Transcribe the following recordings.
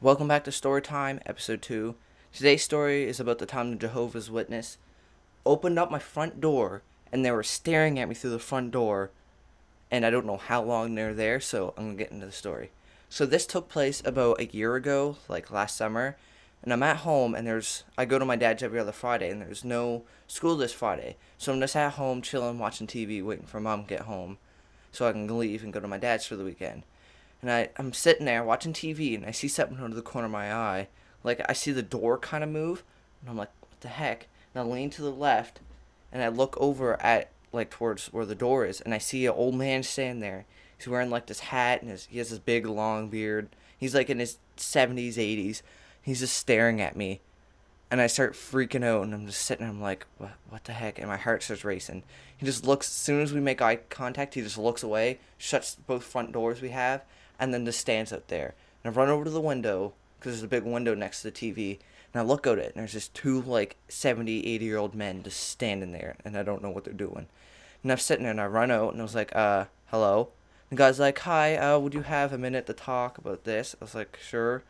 Welcome back to Storytime, Episode 2. Today's story is about the time the Jehovah's Witness opened up my front door, and they were staring at me through the front door, and I don't know how long they were there, so I'm going to get into the story. So this took place about a year ago, like last summer, and I'm at home, and I go to my dad's every other Friday, and there's no school this Friday, so I'm just at home chilling, watching TV, waiting for Mom to get home, so I can leave and go to my dad's for the weekend. And I'm sitting there watching TV, and I see something out of the corner of my eye. Like, I see the door kind of move, and I'm like, what the heck? And I lean to the left, and I look over at, like, towards where the door is, and I see an old man standing there. He's wearing, like, this hat, and he has this big, long beard. He's, like, in his 70s, 80s. He's just staring at me. And I start freaking out, and I'm just sitting there, I'm like, what the heck? And my heart starts racing. He just looks, as soon as we make eye contact, he just looks away, shuts both front doors we have, and then just stands out there. And I run over to the window, because there's a big window next to the TV, and I look out it, and there's just two, like, 70, 80-year-old men just standing there, and I don't know what they're doing. And I'm sitting there, and I run out, and I was like, hello? And the guy's like, hi, would you have a minute to talk about this? I was like, sure.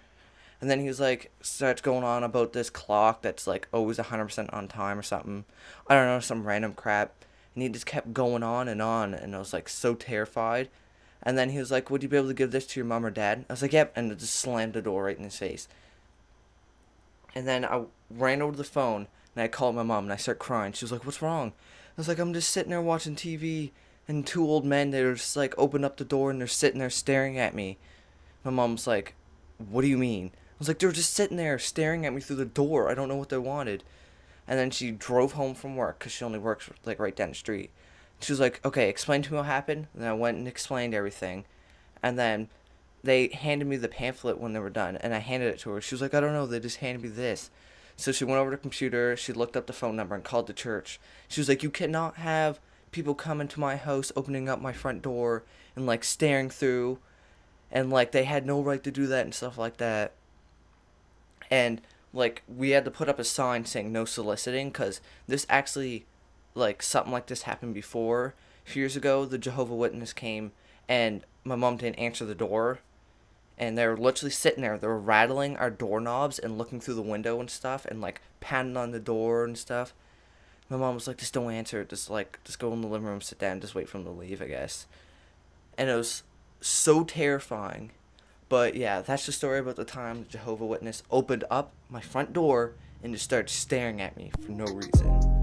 And then he was like, starts going on about this clock that's, like, always 100% on time or something. I don't know, some random crap. And he just kept going on, and I was, like, so terrified. And then he was like, would you be able to give this to your mom or dad? I was like, yep. And it just slammed the door right in his face. And then I ran over to the phone, and I called my mom, and I started crying. She was like, what's wrong? I was like, I'm just sitting there watching TV, and two old men, they were just like, open up the door, and they're sitting there staring at me. My mom's like, what do you mean? I was like, they were just sitting there staring at me through the door. I don't know what they wanted. And then she drove home from work, because she only works, like, right down the street. She was like, okay, explain to me what happened. And I went and explained everything. And then they handed me the pamphlet when they were done. And I handed it to her. She was like, I don't know, they just handed me this. So she went over to the computer. She looked up the phone number and called the church. She was like, you cannot have people come into my house, opening up my front door and, like, staring through. And, like, they had no right to do that and stuff like that. And, like, we had to put up a sign saying no soliciting, because this actually, like, something like this happened before. A few years ago, the Jehovah Witness came, and my mom didn't answer the door, and they were literally sitting there. They were rattling our doorknobs and looking through the window and stuff, and, like, pounding on the door and stuff. My mom was like, just don't answer it, just go in the living room, sit down, just wait for them to leave, I guess. And it was so terrifying. But yeah, that's the story about the time the Jehovah Witness opened up my front door and just started staring at me for no reason.